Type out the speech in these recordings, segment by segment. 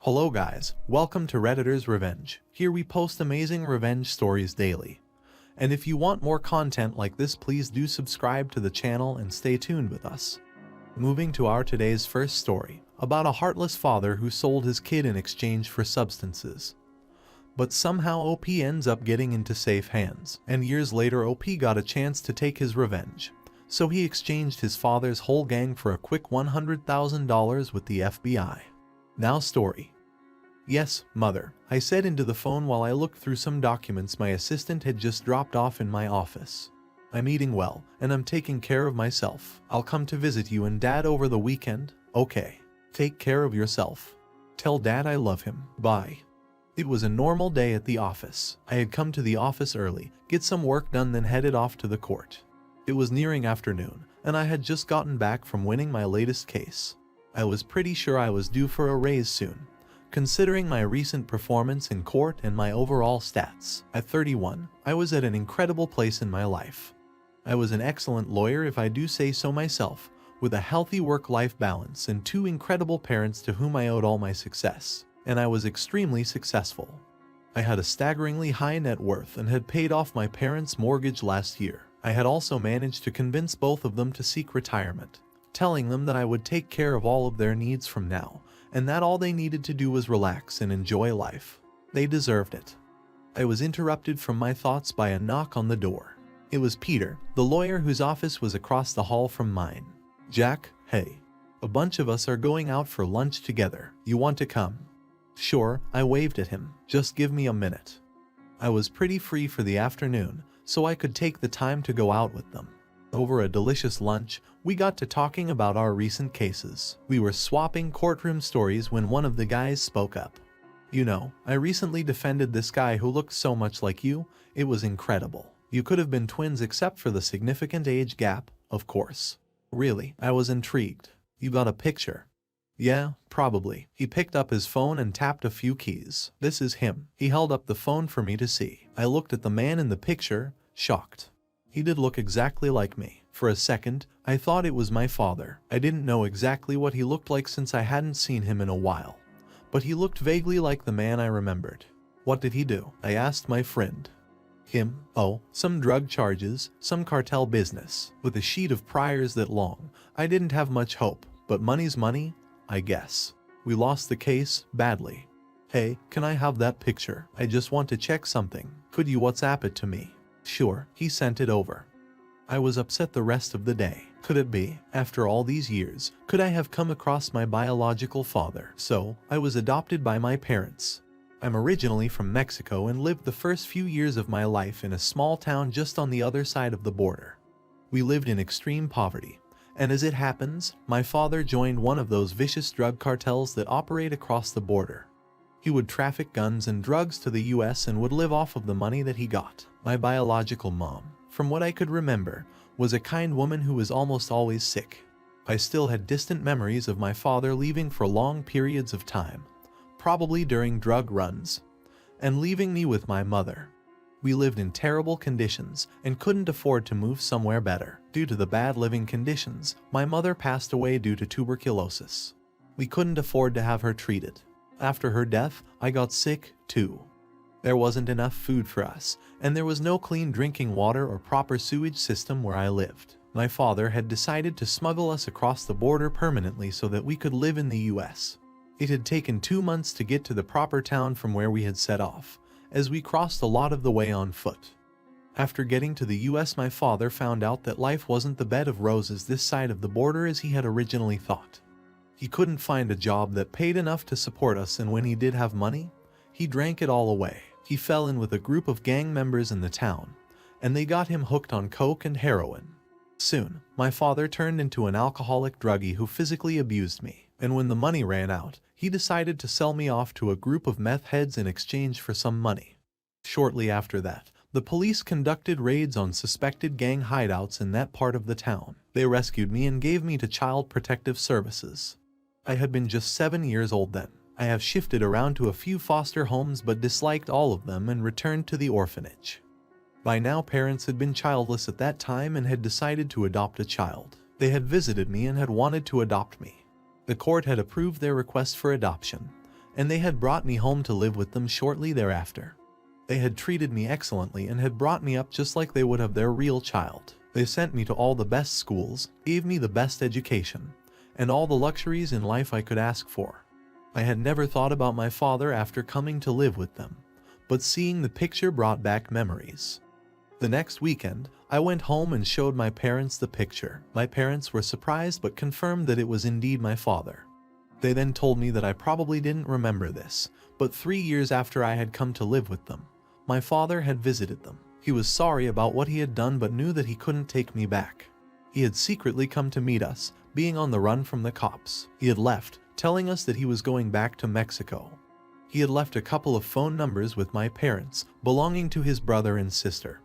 Hello guys, welcome to Redditor's Revenge. Here we post amazing revenge stories daily. And if you want more content like this, please do subscribe to the channel and stay tuned with us. Moving to our today's first story, about a heartless father who sold his kid in exchange for substances. But somehow OP ends up getting into safe hands, and years later OP got a chance to take his revenge. So he exchanged his father's whole gang for a quick $100,000 with the FBI. Now story. Yes, mother, I said into the phone while I looked through some documents my assistant had just dropped off in my office. I'm eating well, and I'm taking care of myself. I'll come to visit you and Dad over the weekend, okay? Take care of yourself. Tell Dad I love him. Bye. It was a normal day at the office. I had come to the office early, get some work done, then headed off to the court. It was nearing afternoon, and I had just gotten back from winning my latest case. I was pretty sure I was due for a raise soon, considering my recent performance in court and my overall stats. At 31, I was at an incredible place in my life. I was an excellent lawyer, if I do say so myself, with a healthy work-life balance and two incredible parents to whom I owed all my success, and I was extremely successful. I had a staggeringly high net worth and had paid off my parents' mortgage last year. I had also managed to convince both of them to seek retirement, telling them that I would take care of all of their needs from now, and that all they needed to do was relax and enjoy life. They deserved it. I was interrupted from my thoughts by a knock on the door. It was Peter, the lawyer whose office was across the hall from mine. Jack, hey. A bunch of us are going out for lunch together. You want to come? Sure, I waved at him. Just give me a minute. I was pretty free for the afternoon, so I could take the time to go out with them. Over a delicious lunch, we got to talking about our recent cases. We were swapping courtroom stories when one of the guys spoke up. You know, I recently defended this guy who looked so much like you. It was incredible. You could have been twins except for the significant age gap, of course. Really, I was intrigued. You got a picture? Yeah, probably. He picked up his phone and tapped a few keys. This is him. He held up the phone for me to see. I looked at the man in the picture, shocked. He did look exactly like me. For a second, I thought it was my father. I didn't know exactly what he looked like since I hadn't seen him in a while, but he looked vaguely like the man I remembered. What did he do? I asked my friend. Him? Oh, some drug charges, some cartel business. With a sheet of priors that long, I didn't have much hope, but money's money, I guess. We lost the case, badly. Hey, can I have that picture? I just want to check something. Could you WhatsApp it to me? Sure, he sent it over. I was upset the rest of the day. Could it be, after all these years, could I have come across my biological father? So, I was adopted by my parents. I'm originally from Mexico and lived the first few years of my life in a small town just on the other side of the border. We lived in extreme poverty, and as it happens, my father joined one of those vicious drug cartels that operate across the border. He would traffic guns and drugs to the US and would live off of the money that he got. My biological mom, from what I could remember, was a kind woman who was almost always sick. I still had distant memories of my father leaving for long periods of time, probably during drug runs, and leaving me with my mother. We lived in terrible conditions and couldn't afford to move somewhere better. Due to the bad living conditions, my mother passed away due to tuberculosis. We couldn't afford to have her treated. After her death, I got sick, too. There wasn't enough food for us, and there was no clean drinking water or proper sewage system where I lived. My father had decided to smuggle us across the border permanently so that we could live in the US. It had taken 2 months to get to the proper town from where we had set off, as we crossed a lot of the way on foot. After getting to the US, my father found out that life wasn't the bed of roses this side of the border as he had originally thought. He couldn't find a job that paid enough to support us, and when he did have money, he drank it all away. He fell in with a group of gang members in the town, and they got him hooked on coke and heroin. Soon, my father turned into an alcoholic druggie who physically abused me, and when the money ran out, he decided to sell me off to a group of meth heads in exchange for some money. Shortly after that, the police conducted raids on suspected gang hideouts in that part of the town. They rescued me and gave me to Child Protective Services. I had been just 7 years old then. I have shifted around to a few foster homes but disliked all of them and returned to the orphanage. By now, parents had been childless at that time and had decided to adopt a child. They had visited me and had wanted to adopt me. The court had approved their request for adoption, and they had brought me home to live with them shortly thereafter. They had treated me excellently and had brought me up just like they would have their real child. They sent me to all the best schools, gave me the best education, and all the luxuries in life I could ask for. I had never thought about my father after coming to live with them, but seeing the picture brought back memories. The next weekend, I went home and showed my parents the picture. My parents were surprised but confirmed that it was indeed my father. They then told me that I probably didn't remember this, but 3 years after I had come to live with them, my father had visited them. He was sorry about what he had done but knew that he couldn't take me back. He had secretly come to meet us, being on the run from the cops. He had left, telling us that he was going back to Mexico. He had left a couple of phone numbers with my parents, belonging to his brother and sister,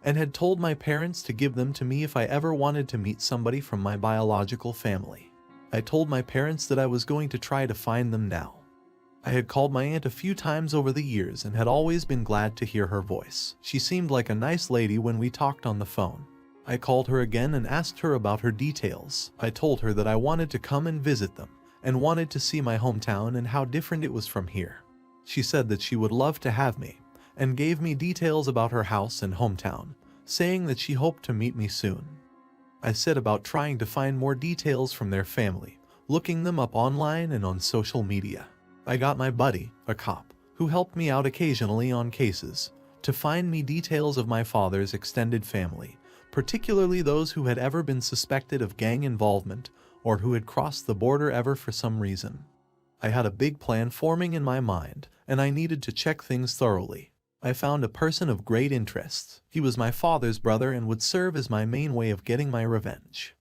and had told my parents to give them to me if I ever wanted to meet somebody from my biological family. I told my parents that I was going to try to find them now. I had called my aunt a few times over the years and had always been glad to hear her voice. She seemed like a nice lady when we talked on the phone. I called her again and asked her about her details. I told her that I wanted to come and visit them and wanted to see my hometown and how different it was from here. She said that she would love to have me and gave me details about her house and hometown, saying that she hoped to meet me soon. I said about trying to find more details from their family, looking them up online and on social media. I got my buddy, a cop, who helped me out occasionally on cases, to find me details of my father's extended family, particularly those who had ever been suspected of gang involvement or who had crossed the border ever for some reason. I had a big plan forming in my mind, and I needed to check things thoroughly. I found a person of great interest. He was my father's brother and would serve as my main way of getting my revenge.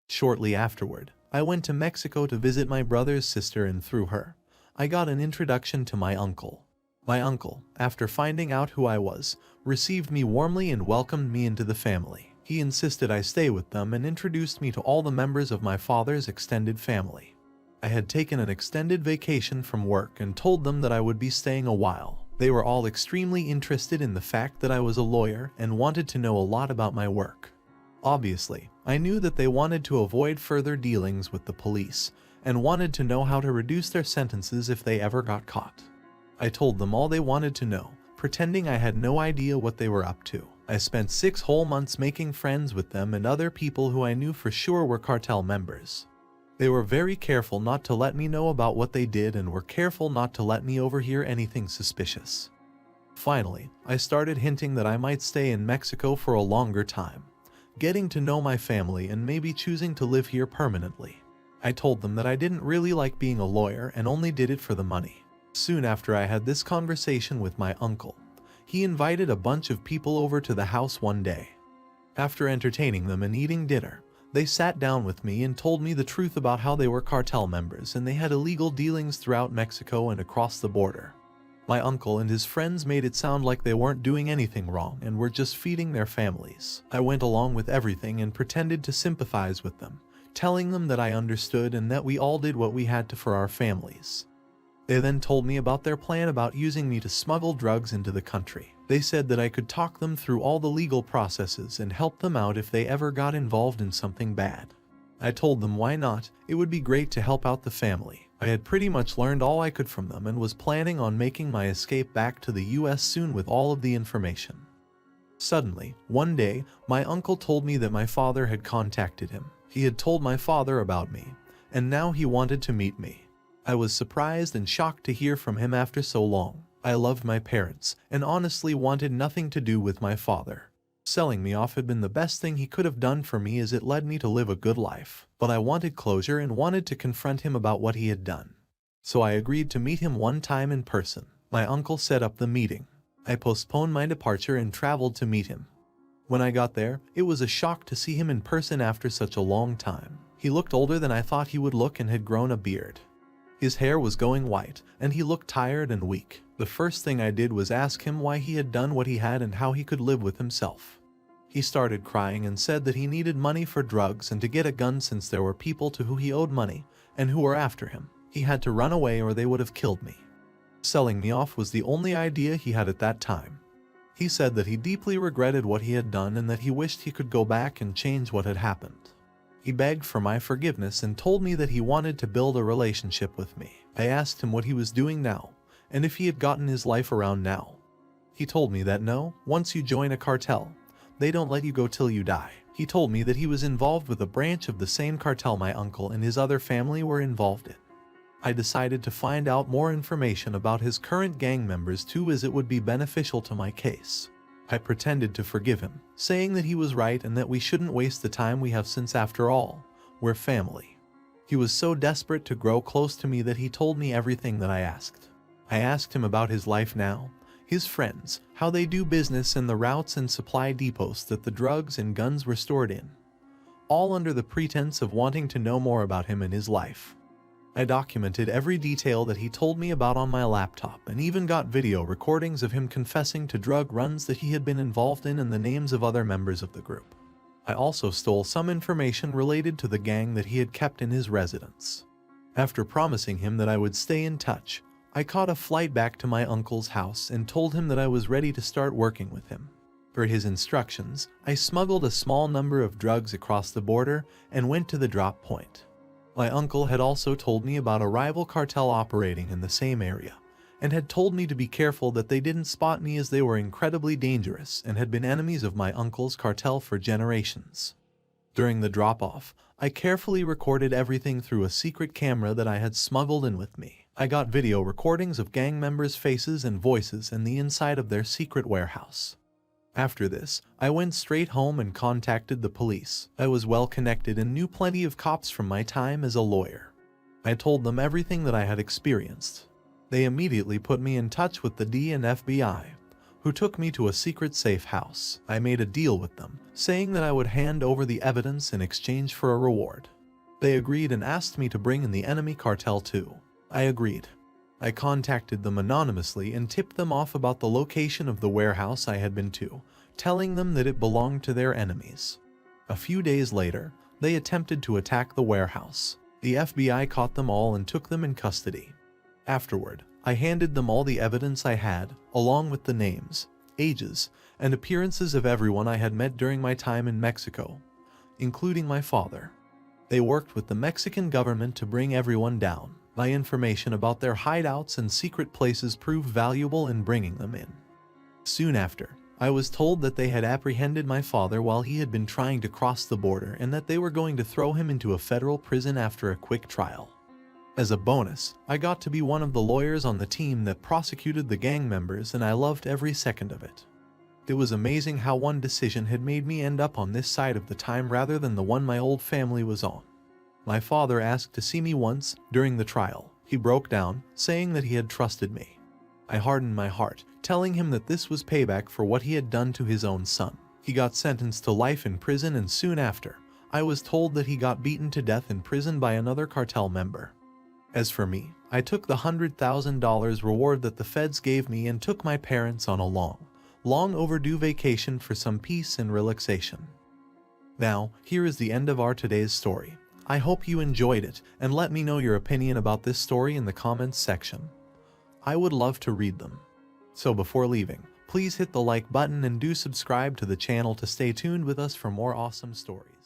Shortly afterward, I went to Mexico to visit my brother's sister, and through her, I got an introduction to my uncle. My uncle, after finding out who I was, received me warmly and welcomed me into the family. He insisted I stay with them and introduced me to all the members of my father's extended family. I had taken an extended vacation from work and told them that I would be staying a while. They were all extremely interested in the fact that I was a lawyer and wanted to know a lot about my work. Obviously, I knew that they wanted to avoid further dealings with the police and wanted to know how to reduce their sentences if they ever got caught. I told them all they wanted to know, pretending I had no idea what they were up to. I spent 6 whole months making friends with them and other people who I knew for sure were cartel members. They were very careful not to let me know about what they did and were careful not to let me overhear anything suspicious. Finally, I started hinting that I might stay in Mexico for a longer time, getting to know my family and maybe choosing to live here permanently. I told them that I didn't really like being a lawyer and only did it for the money. Soon after I had this conversation with my uncle, he invited a bunch of people over to the house one day. After entertaining them and eating dinner, they sat down with me and told me the truth about how they were cartel members and they had illegal dealings throughout Mexico and across the border. My uncle and his friends made it sound like they weren't doing anything wrong and were just feeding their families. I went along with everything and pretended to sympathize with them, telling them that I understood and that we all did what we had to for our families. They then told me about their plan about using me to smuggle drugs into the country. They said that I could talk them through all the legal processes and help them out if they ever got involved in something bad. I told them why not, it would be great to help out the family. I had pretty much learned all I could from them and was planning on making my escape back to the US soon with all of the information. Suddenly, one day, my uncle told me that my father had contacted him. He had told my father about me, and now he wanted to meet me. I was surprised and shocked to hear from him after so long. I loved my parents and honestly wanted nothing to do with my father. Selling me off had been the best thing he could have done for me as it led me to live a good life. But I wanted closure and wanted to confront him about what he had done. So I agreed to meet him one time in person. My uncle set up the meeting. I postponed my departure and traveled to meet him. When I got there, it was a shock to see him in person after such a long time. He looked older than I thought he would look and had grown a beard. His hair was going white, and he looked tired and weak. The first thing I did was ask him why he had done what he had and how he could live with himself. He started crying and said that he needed money for drugs and to get a gun since there were people to who he owed money and who were after him. He had to run away or they would have killed me. Selling me off was the only idea he had at that time. He said that he deeply regretted what he had done and that he wished he could go back and change what had happened. He begged for my forgiveness and told me that he wanted to build a relationship with me. I asked him what he was doing now, and if he had gotten his life around now. He told me that no, once you join a cartel, they don't let you go till you die. He told me that he was involved with a branch of the same cartel my uncle and his other family were involved in. I decided to find out more information about his current gang members too, as it would be beneficial to my case. I pretended to forgive him, saying that he was right and that we shouldn't waste the time we have, since after all, we're family. He was so desperate to grow close to me that he told me everything that I asked. I asked him about his life now, his friends, how they do business, and the routes and supply depots that the drugs and guns were stored in, all under the pretense of wanting to know more about him and his life. I documented every detail that he told me about on my laptop, and even got video recordings of him confessing to drug runs that he had been involved in and the names of other members of the group. I also stole some information related to the gang that he had kept in his residence. After promising him that I would stay in touch, I caught a flight back to my uncle's house and told him that I was ready to start working with him. Per his instructions, I smuggled a small number of drugs across the border and went to the drop point. My uncle had also told me about a rival cartel operating in the same area, and had told me to be careful that they didn't spot me, as they were incredibly dangerous and had been enemies of my uncle's cartel for generations. During the drop-off, I carefully recorded everything through a secret camera that I had smuggled in with me. I got video recordings of gang members' faces and voices and the inside of their secret warehouse. After this, I went straight home and contacted the police. I was well connected and knew plenty of cops from my time as a lawyer. I told them everything that I had experienced. They immediately put me in touch with the D and FBI, who took me to a secret safe house. I made a deal with them, saying that I would hand over the evidence in exchange for a reward. They agreed and asked me to bring in the enemy cartel too. I agreed. I contacted them anonymously and tipped them off about the location of the warehouse I had been to, telling them that it belonged to their enemies. A few days later, they attempted to attack the warehouse. The FBI caught them all and took them in custody. Afterward, I handed them all the evidence I had, along with the names, ages, and appearances of everyone I had met during my time in Mexico, including my father. They worked with the Mexican government to bring everyone down. My information about their hideouts and secret places proved valuable in bringing them in. Soon after, I was told that they had apprehended my father while he had been trying to cross the border, and that they were going to throw him into a federal prison after a quick trial. As a bonus, I got to be one of the lawyers on the team that prosecuted the gang members, and I loved every second of it. It was amazing how one decision had made me end up on this side of the time rather than the one my old family was on. My father asked to see me once during the trial. He broke down, saying that he had trusted me. I hardened my heart, telling him that this was payback for what he had done to his own son. He got sentenced to life in prison, and soon after, I was told that he got beaten to death in prison by another cartel member. As for me, I took the $100,000 reward that the feds gave me and took my parents on a long overdue vacation for some peace and relaxation. Now, here is the end of our today's story. I hope you enjoyed it, and let me know your opinion about this story in the comments section. I would love to read them. So before leaving, please hit the like button and do subscribe to the channel to stay tuned with us for more awesome stories.